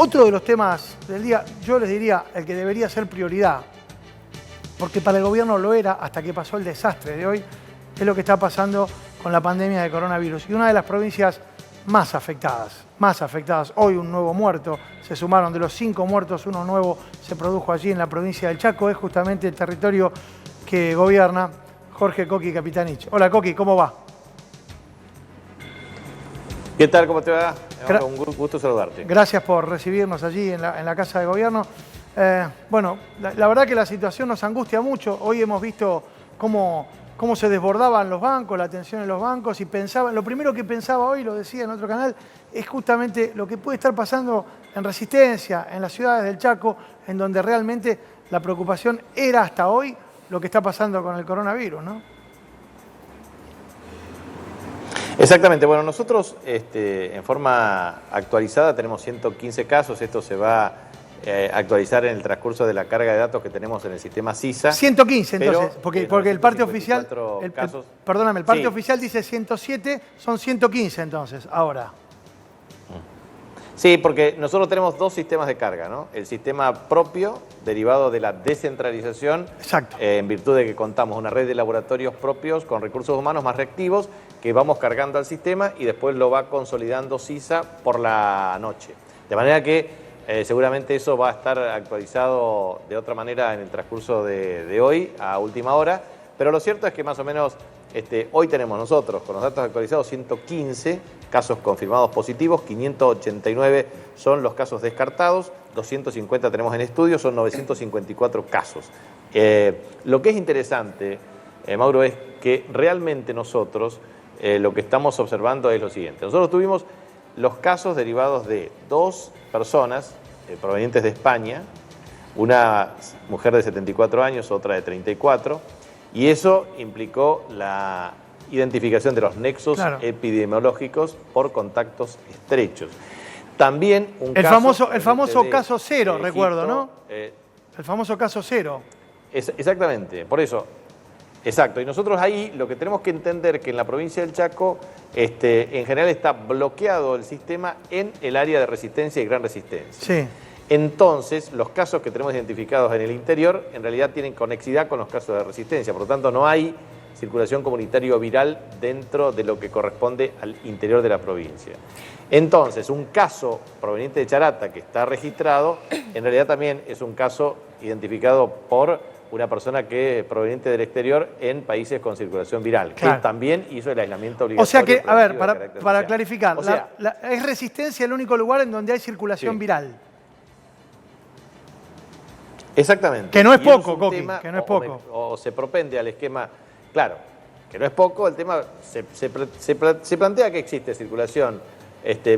Otro de los temas del día, yo les diría, el que debería ser prioridad, porque para el gobierno lo era hasta que pasó el desastre de hoy, es lo que está pasando con la pandemia de coronavirus. Y una de las provincias más afectadas, hoy un nuevo muerto, se sumaron de los 5 muertos, uno nuevo se produjo allí en la provincia del Chaco, es justamente el territorio que gobierna Jorge Coqui Capitanich. Hola Coqui, ¿cómo va? ¿Qué tal? ¿Cómo te va? Un gusto saludarte. Gracias por recibirnos allí en la Casa de Gobierno. Bueno, la verdad que la situación nos angustia mucho. Hoy hemos visto cómo se desbordaban los bancos, la atención en los bancos, y lo primero que pensaba hoy, lo decía en otro canal, es justamente lo que puede estar pasando en Resistencia, en las ciudades del Chaco, en donde realmente la preocupación era hasta hoy lo que está pasando con el coronavirus, ¿no? Exactamente. Bueno, nosotros en forma actualizada tenemos 115 casos. Esto se va a actualizar en el transcurso de la carga de datos que tenemos en el sistema CISA. 115 entonces, porque el parte oficial, perdóname, el parte sí, oficial dice 107, son 115 entonces, ahora. Sí, porque nosotros tenemos dos sistemas de carga, ¿no? El sistema propio, derivado de la descentralización, en virtud de que contamos una red de laboratorios propios con recursos humanos más reactivos, que vamos cargando al sistema y después lo va consolidando CISA por la noche. De manera que seguramente eso va a estar actualizado de otra manera en el transcurso de hoy, a última hora, pero lo cierto es que más o menos hoy tenemos nosotros, con los datos actualizados, 115 casos confirmados positivos, 589 son los casos descartados, 250 tenemos en estudio, son 954 casos. Lo que es interesante, Mauro, es que realmente nosotros lo que estamos observando es lo siguiente. Nosotros tuvimos los casos derivados de 2 personas provenientes de España, una mujer de 74 años, otra de 34, y eso implicó la identificación de los nexos epidemiológicos por contactos estrechos. También un el famoso caso cero, recuerdo, ¿no? El famoso caso cero. Exactamente, por eso. Exacto, y nosotros ahí lo que tenemos que entender que en la provincia del Chaco en general está bloqueado el sistema en el área de Resistencia y Gran Resistencia. Sí. Entonces, los casos que tenemos identificados en el interior en realidad tienen conexidad con los casos de Resistencia, por lo tanto no hay circulación comunitaria viral dentro de lo que corresponde al interior de la provincia. Entonces, un caso proveniente de Charata que está registrado, en realidad también es un caso identificado por una persona que es proveniente del exterior en países con circulación viral, que también hizo el aislamiento obligatorio. O sea que, a ver, para clarificar, o sea, ¿es Resistencia el único lugar en donde hay circulación viral? Exactamente. Que no es poco, Coqui, que no es poco. O se propende al esquema, claro, que no es poco, el tema se plantea que existe circulación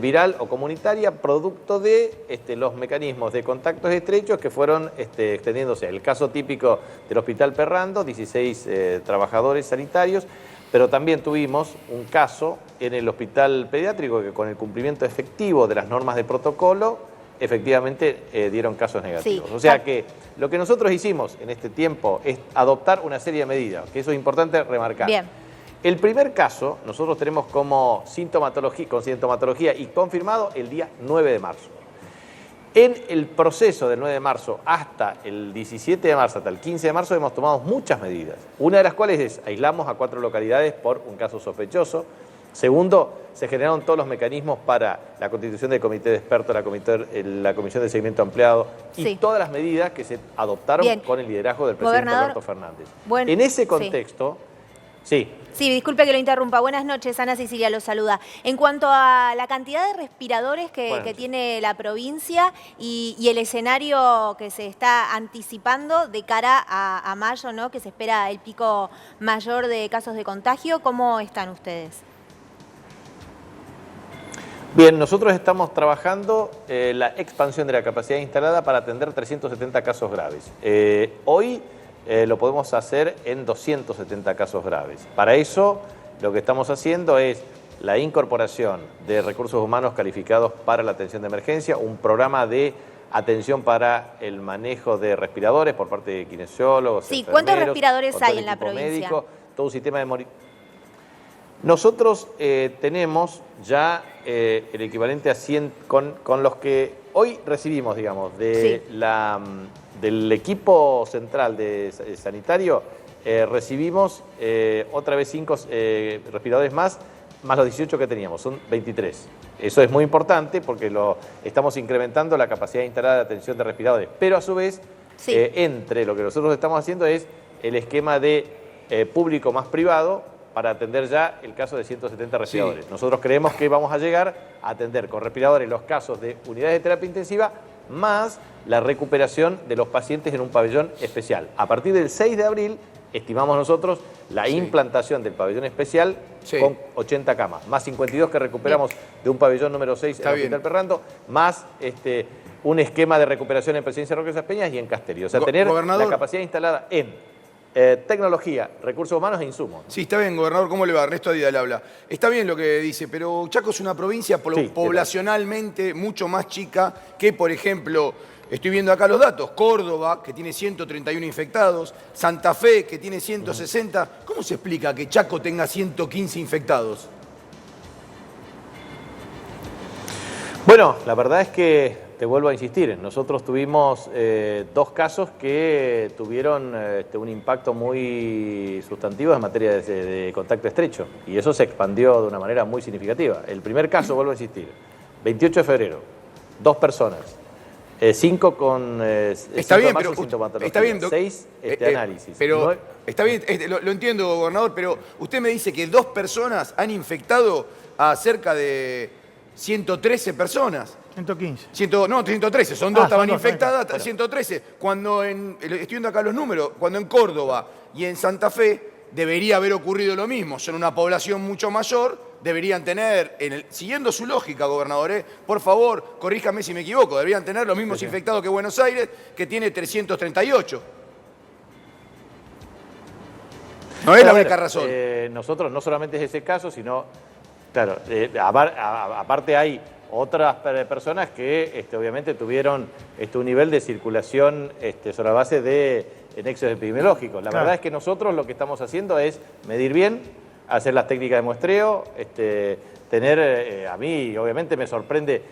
viral o comunitaria producto de los mecanismos de contactos estrechos que fueron extendiéndose. El caso típico del Hospital Perrando, 16 trabajadores sanitarios, pero también tuvimos un caso en el Hospital Pediátrico que con el cumplimiento efectivo de las normas de protocolo efectivamente dieron casos negativos. O sea que lo que nosotros hicimos en este tiempo es adoptar una serie de medidas, que eso es importante remarcar. Bien. El primer caso nosotros tenemos con sintomatología y confirmado el día 9 de marzo. En el proceso del 9 de marzo hasta el 17 de marzo, hasta el 15 de marzo, hemos tomado muchas medidas. Una de las cuales es aislamos a 4 localidades por un caso sospechoso. Segundo, se generaron todos los mecanismos para la constitución del comité de expertos, la comisión de seguimiento ampliado y todas las medidas que se adoptaron con el liderazgo del presidente Alberto Fernández. En ese contexto, Sí, disculpe que lo interrumpa. Buenas noches, Ana Cecilia lo saluda. En cuanto a la cantidad de respiradores que tiene la provincia y el escenario que se está anticipando de cara a mayo, ¿no? Que se espera el pico mayor de casos de contagio, ¿cómo están ustedes? Bien, nosotros estamos trabajando la expansión de la capacidad instalada para atender 370 casos graves. Hoy lo podemos hacer en 270 casos graves. Para eso, lo que estamos haciendo es la incorporación de recursos humanos calificados para la atención de emergencia, un programa de atención para el manejo de respiradores por parte de kinesiólogos, ¿cuántos respiradores hay en la provincia? Médico, todo un sistema de Nosotros tenemos ya el equivalente a 100, con los que hoy recibimos, digamos, del equipo central de sanitario, recibimos otra vez 5 respiradores más los 18 que teníamos, son 23. Eso es muy importante porque estamos incrementando la capacidad instalada de atención de respiradores, pero a su vez, entre lo que nosotros estamos haciendo es el esquema de público más privado para atender ya el caso de 170 respiradores. Sí. Nosotros creemos que vamos a llegar a atender con respiradores los casos de unidades de terapia intensiva más la recuperación de los pacientes en un pabellón especial. A partir del 6 de abril estimamos nosotros la implantación del pabellón especial con 80 camas, más 52 que recuperamos de un pabellón número 6 en el Hospital Perrando, más un esquema de recuperación en Presidencia Roque Sáenz Peñas y en Casterio. O sea, tener la capacidad instalada en tecnología, recursos humanos e insumos. Sí, está bien, gobernador, ¿cómo le va? Ernesto Díaz habla. Está bien lo que dice, pero Chaco es una provincia poblacionalmente mucho más chica que, por ejemplo, estoy viendo acá los datos, Córdoba, que tiene 131 infectados, Santa Fe, que tiene 160. ¿Cómo se explica que Chaco tenga 115 infectados? Bueno, la verdad es que te vuelvo a insistir, nosotros tuvimos 2 casos que tuvieron un impacto muy sustantivo en materia de contacto estrecho y eso se expandió de una manera muy significativa. El primer caso, vuelvo a insistir, 28 de febrero, 2 personas, 5 con está bien, pero está bien, 6 análisis. Pero está bien, lo entiendo, gobernador, pero usted me dice que 2 personas han infectando a cerca de 113 personas. 115. 113, son 2 estaban infectadas, 113. Cuando estoy viendo acá los números, cuando en Córdoba y en Santa Fe debería haber ocurrido lo mismo. Son una población mucho mayor, deberían tener, siguiendo su lógica, gobernador, por favor, corríjame si me equivoco, deberían tener los mismos infectados que Buenos Aires, que tiene 338. No es la única razón. Nosotros no solamente es ese caso, sino, claro, aparte hay otras personas que obviamente tuvieron un nivel de circulación sobre la base de nexos epidemiológicos. La verdad es que nosotros lo que estamos haciendo es medir bien, hacer las técnicas de muestreo, a mí obviamente me sorprende,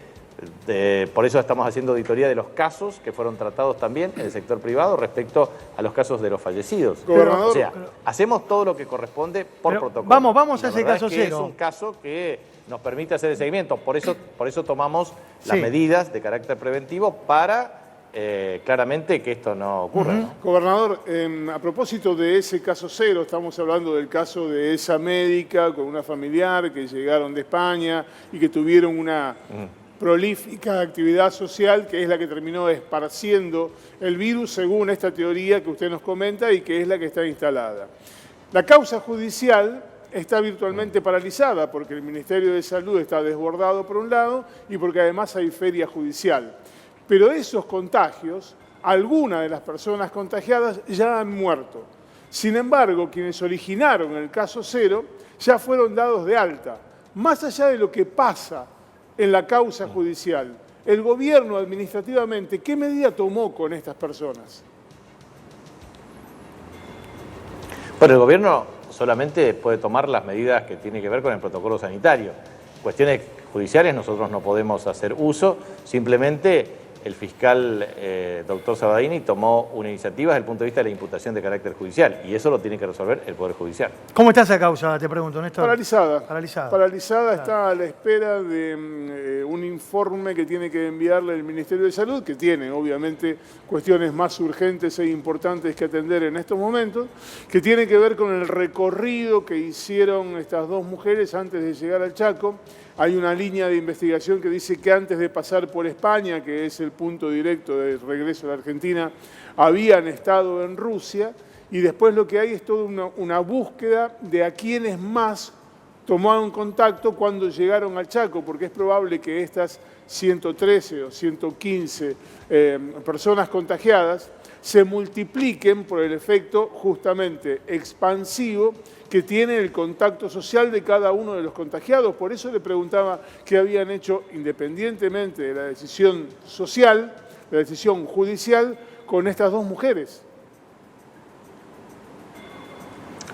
por eso estamos haciendo auditoría de los casos que fueron tratados también en el sector privado respecto a los casos de los fallecidos. Gobernador, o sea, hacemos todo lo que corresponde por protocolo. Vamos a ese caso cero. Es un caso que nos permite hacer el seguimiento. Por eso tomamos las medidas de carácter preventivo para claramente que esto no ocurra. ¿No? Gobernador, a propósito de ese caso cero, estamos hablando del caso de esa médica con una familiar que llegaron de España y que tuvieron una prolífica actividad social que es la que terminó esparciendo el virus según esta teoría que usted nos comenta y que es la que está instalada. La causa judicial está virtualmente paralizada porque el Ministerio de Salud está desbordado por un lado y porque además hay feria judicial. Pero esos contagios, algunas de las personas contagiadas ya han muerto. Sin embargo, quienes originaron el caso cero ya fueron dados de alta. Más allá de lo que pasa en la causa judicial, el gobierno administrativamente, ¿qué medida tomó con estas personas? Bueno, el gobierno solamente puede tomar las medidas que tienen que ver con el protocolo sanitario. Cuestiones judiciales nosotros no podemos hacer uso, simplemente el fiscal doctor Sabadini tomó una iniciativa desde el punto de vista de la imputación de carácter judicial y eso lo tiene que resolver el Poder Judicial. ¿Cómo está esa causa, te pregunto, Néstor? Paralizada. Paralizada, está a la espera de un informe que tiene que enviarle el Ministerio de Salud, que tiene obviamente cuestiones más urgentes e importantes que atender en estos momentos, que tiene que ver con el recorrido que hicieron estas 2 mujeres antes de llegar al Chaco. Hay una línea de investigación que dice que antes de pasar por España, que es el punto directo de regreso a la Argentina, habían estado en Rusia y después lo que hay es toda una búsqueda de a quienes más tomaron contacto cuando llegaron al Chaco, porque es probable que estas 113 o 115 personas contagiadas se multipliquen por el efecto justamente expansivo que tiene el contacto social de cada uno de los contagiados. Por eso le preguntaba qué habían hecho, independientemente de la decisión social, la decisión judicial, con estas 2 mujeres.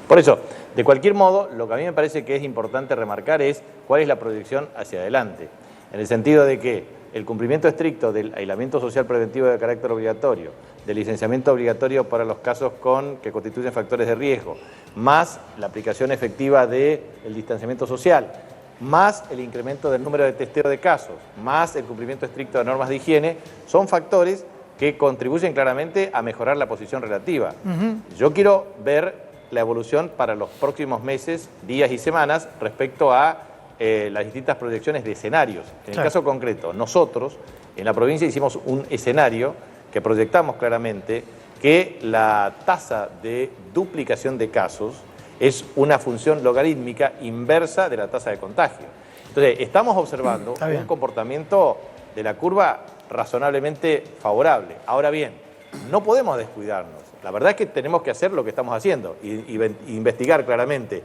Por eso, De cualquier modo, lo que a mí me parece que es importante remarcar es cuál es la proyección hacia adelante, en el sentido de que el cumplimiento estricto del aislamiento social preventivo de carácter obligatorio, del licenciamiento obligatorio para los casos que constituyen factores de riesgo, más la aplicación efectiva del distanciamiento social, más el incremento del número de testeo de casos, más el cumplimiento estricto de normas de higiene, son factores que contribuyen claramente a mejorar la posición relativa. Yo quiero ver la evolución para los próximos meses, días y semanas respecto a las distintas proyecciones de escenarios. En el caso concreto, nosotros en la provincia hicimos un escenario que proyectamos claramente que la tasa de duplicación de casos es una función logarítmica inversa de la tasa de contagio. Entonces, estamos observando un comportamiento de la curva razonablemente favorable. Ahora bien, no podemos descuidarnos. La verdad es que tenemos que hacer lo que estamos haciendo y investigar claramente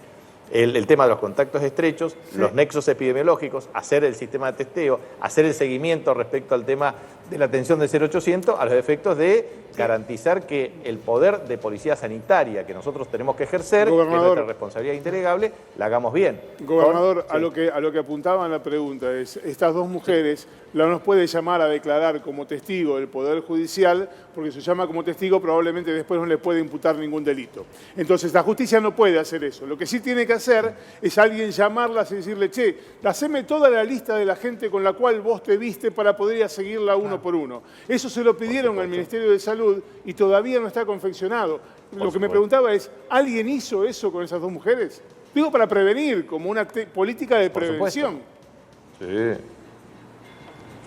el tema de los contactos estrechos, los nexos epidemiológicos, hacer el sistema de testeo, hacer el seguimiento respecto al tema de la atención del 0800 a los efectos de garantizar que el poder de policía sanitaria que nosotros tenemos que ejercer, que es nuestra responsabilidad indelegable, la hagamos bien. Gobernador, a lo que apuntaba en la pregunta es, estas dos mujeres la nos puede llamar a declarar como testigo del Poder Judicial, porque si se llama como testigo probablemente después no le puede imputar ningún delito. Entonces la justicia no puede hacer eso. Lo que sí tiene que hacer es alguien llamarlas y decirle, che, haceme toda la lista de la gente con la cual vos te viste para poder ir a seguirla uno por uno. Eso se lo pidieron al Ministerio de Salud y todavía no está confeccionado. Lo que me preguntaba es, ¿alguien hizo eso con esas dos mujeres? Digo, para prevenir, como una política de prevención. Sí.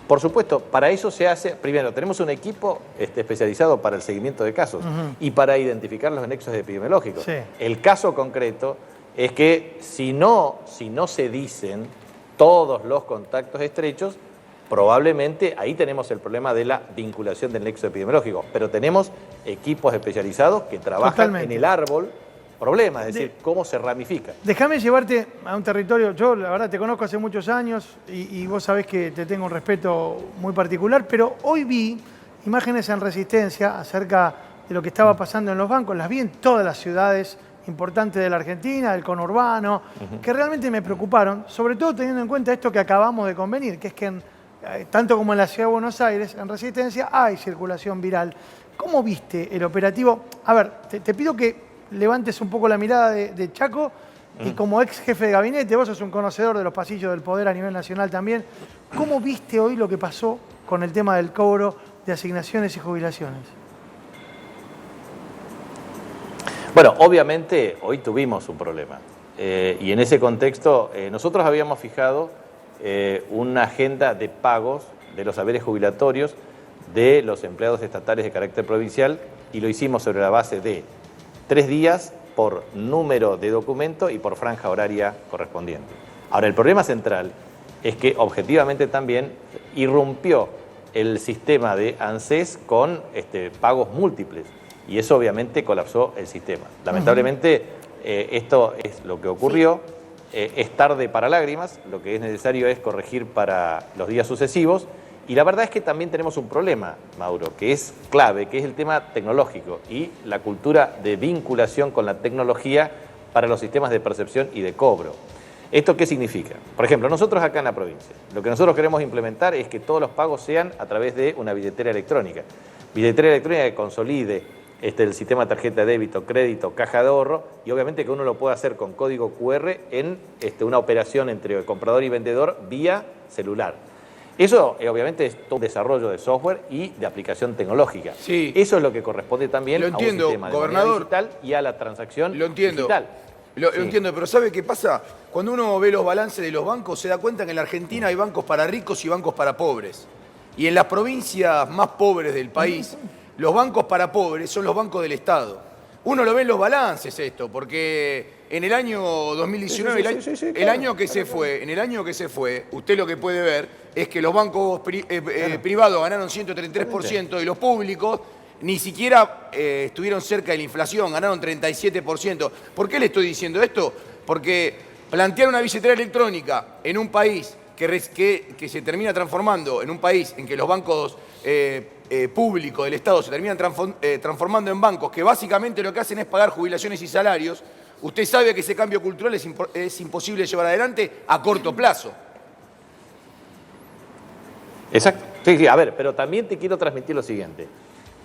Por supuesto, para eso se hace, primero, tenemos un equipo especializado para el seguimiento de casos y para identificar los nexos epidemiológicos. El caso concreto es que si no se dicen todos los contactos estrechos, probablemente ahí tenemos el problema de la vinculación del nexo epidemiológico, pero tenemos equipos especializados que trabajan en el árbol problema, es decir, cómo se ramifica. Déjame llevarte a un territorio, yo la verdad te conozco hace muchos años y vos sabés que te tengo un respeto muy particular, pero hoy vi imágenes en Resistencia acerca de lo que estaba pasando en los bancos, las vi en todas las ciudades importantes de la Argentina, del conurbano, que realmente me preocuparon, sobre todo teniendo en cuenta esto que acabamos de convenir, que es que tanto como en la Ciudad de Buenos Aires, en Resistencia hay circulación viral. ¿Cómo viste el operativo? A ver, te pido que levantes un poco la mirada de Chaco y como ex jefe de gabinete, vos sos un conocedor de los pasillos del poder a nivel nacional también. ¿Cómo viste hoy lo que pasó con el tema del cobro de asignaciones y jubilaciones? Bueno, obviamente hoy tuvimos un problema y en ese contexto nosotros habíamos fijado una agenda de pagos de los haberes jubilatorios de los empleados estatales de carácter provincial y lo hicimos sobre la base de 3 días por número de documento y por franja horaria correspondiente. Ahora, el problema central es que objetivamente también irrumpió el sistema de ANSES con pagos múltiples y eso obviamente colapsó el sistema. Lamentablemente esto es lo que ocurrió, es tarde para lágrimas, lo que es necesario es corregir para los días sucesivos. Y la verdad es que también tenemos un problema, Mauro, que es clave, que es el tema tecnológico y la cultura de vinculación con la tecnología para los sistemas de percepción y de cobro. ¿Esto qué significa? Por ejemplo, nosotros acá en la provincia, lo que nosotros queremos implementar es que todos los pagos sean a través de una billetera electrónica. Billetera electrónica que consolide el sistema de tarjeta de débito, crédito, caja de ahorro y obviamente que uno lo pueda hacer con código QR en una operación entre comprador y vendedor vía celular. Eso obviamente es todo un desarrollo de software y de aplicación tecnológica. Sí. Eso es lo que corresponde también a un sistema de moneda digital y a la transacción digital. Lo entiendo, pero ¿sabe qué pasa? Cuando uno ve los balances de los bancos se da cuenta que en la Argentina hay bancos para ricos y bancos para pobres. Y en las provincias más pobres del país, los bancos para pobres son los bancos del Estado. Uno lo ve en los balances esto, porque en el año 2019, el año que se fue, usted lo que puede ver es que los bancos privados ganaron 133% y los públicos ni siquiera estuvieron cerca de la inflación, ganaron 37%. ¿Por qué le estoy diciendo esto? Porque plantear una billetera electrónica en un país que se termina transformando en un país en que los bancos públicos del Estado se terminan transformando en bancos que básicamente lo que hacen es pagar jubilaciones y salarios, Usted sabe que ese cambio cultural es imposible llevar adelante a corto plazo. Exacto. Sí, a ver, pero también te quiero transmitir lo siguiente.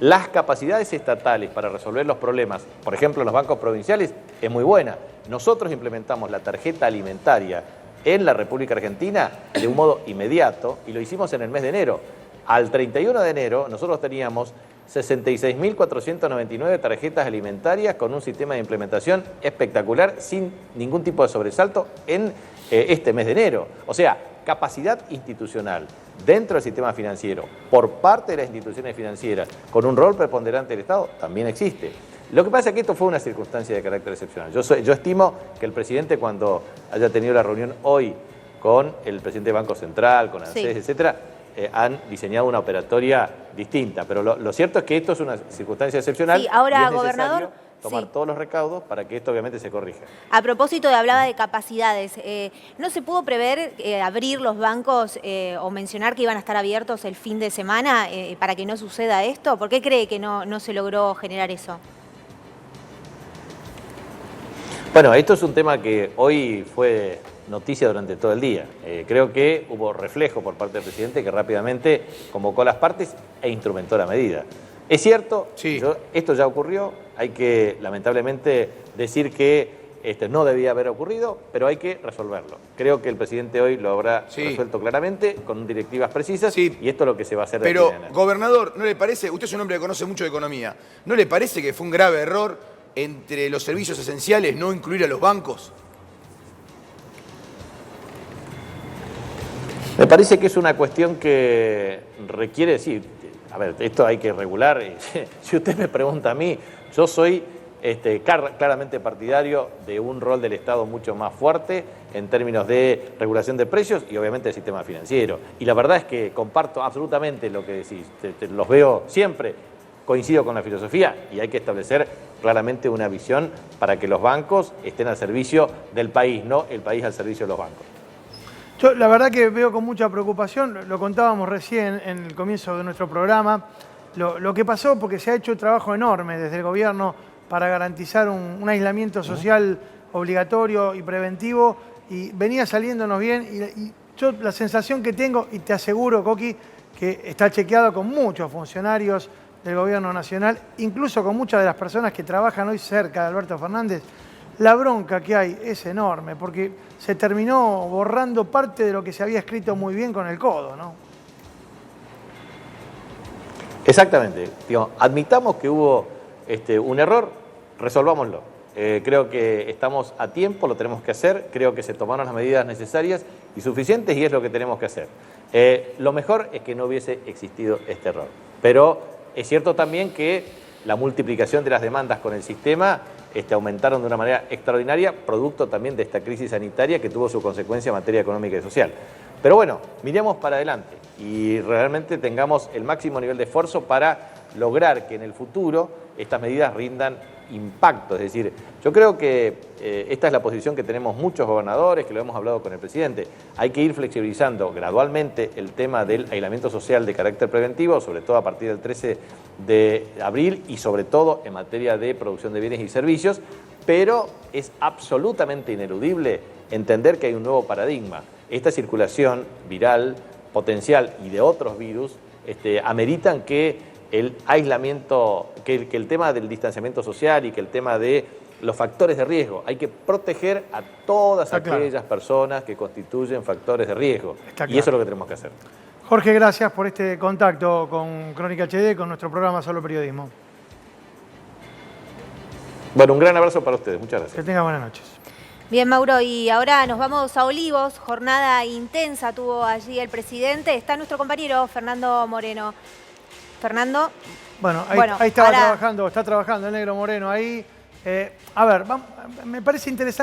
Las capacidades estatales para resolver los problemas, por ejemplo, en los bancos provinciales, es muy buena. Nosotros implementamos la tarjeta alimentaria en la República Argentina de un modo inmediato y lo hicimos en el mes de enero. Al 31 de enero nosotros teníamos 66.499 tarjetas alimentarias con un sistema de implementación espectacular sin ningún tipo de sobresalto en este mes de enero. O sea, capacidad institucional dentro del sistema financiero por parte de las instituciones financieras con un rol preponderante del Estado también existe. Lo que pasa es que esto fue una circunstancia de carácter excepcional. Yo estimo que el presidente, cuando haya tenido la reunión hoy con el presidente del Banco Central, con ANSES, etcétera, han diseñado una operatoria distinta. Pero lo cierto es que esto es una circunstancia excepcional. Sí, ahora, y es gobernador, tomar todos los recaudos para que esto obviamente se corrija. A propósito hablaba de capacidades, ¿no se pudo prever abrir los bancos o mencionar que iban a estar abiertos el fin de semana para que no suceda esto? ¿Por qué cree que no se logró generar eso? Bueno, esto es un tema que hoy fue noticia durante todo el día. Creo que hubo reflejo por parte del presidente que rápidamente convocó a las partes e instrumentó la medida. Es cierto, sí. Esto ya ocurrió, hay que lamentablemente decir que no debía haber ocurrido, pero hay que resolverlo. Creo que el presidente hoy lo habrá resuelto claramente, con directivas precisas, y esto es lo que se va a hacer. Pero, gobernador, ¿no le parece, usted es un hombre que conoce mucho de economía, ¿no le parece que fue un grave error entre los servicios esenciales no incluir a los bancos? Me parece que es una cuestión que requiere, a ver, esto hay que regular. Si usted me pregunta a mí, yo soy claramente partidario de un rol del Estado mucho más fuerte en términos de regulación de precios y obviamente del sistema financiero. Y la verdad es que comparto absolutamente lo que decís, los veo siempre, coincido con la filosofía y hay que establecer claramente una visión para que los bancos estén al servicio del país, no el país al servicio de los bancos. Yo la verdad que veo con mucha preocupación, lo contábamos recién en el comienzo de nuestro programa, lo que pasó porque se ha hecho un trabajo enorme desde el gobierno para garantizar un aislamiento social obligatorio y preventivo y venía saliéndonos bien y yo la sensación que tengo, y te aseguro, Coqui, que está chequeado con muchos funcionarios del gobierno nacional, incluso con muchas de las personas que trabajan hoy cerca de Alberto Fernández, la bronca que hay es enorme, porque se terminó borrando parte de lo que se había escrito muy bien con el codo, ¿no? Exactamente. Admitamos que hubo un error, resolvámoslo. Creo que estamos a tiempo, lo tenemos que hacer, creo que se tomaron las medidas necesarias y suficientes y es lo que tenemos que hacer. Lo mejor es que no hubiese existido este error. Pero es cierto también que la multiplicación de las demandas con el sistema aumentaron de una manera extraordinaria, producto también de esta crisis sanitaria que tuvo su consecuencia en materia económica y social. Pero bueno, miremos para adelante y realmente tengamos el máximo nivel de esfuerzo para lograr que en el futuro estas medidas rindan impacto. Es decir, yo creo que esta es la posición que tenemos muchos gobernadores, que lo hemos hablado con el presidente. Hay que ir flexibilizando gradualmente el tema del aislamiento social de carácter preventivo, sobre todo a partir del 13 de abril y sobre todo en materia de producción de bienes y servicios, pero es absolutamente ineludible entender que hay un nuevo paradigma. Esta circulación viral, potencial y de otros virus ameritan que el aislamiento, que el tema del distanciamiento social y que el tema de los factores de riesgo, hay que proteger a todas aquellas personas que constituyen factores de riesgo. Y eso es lo que tenemos que hacer. Jorge, gracias por este contacto con Crónica HD, con nuestro programa Solo Periodismo. Bueno, un gran abrazo para ustedes. Muchas gracias. Que tengan buenas noches. Bien, Mauro, y ahora nos vamos a Olivos. Jornada intensa tuvo allí el presidente. Está nuestro compañero Fernando Moreno. Fernando. Bueno, ahí estaba trabajando, está trabajando el negro Moreno ahí. A ver, me parece interesante.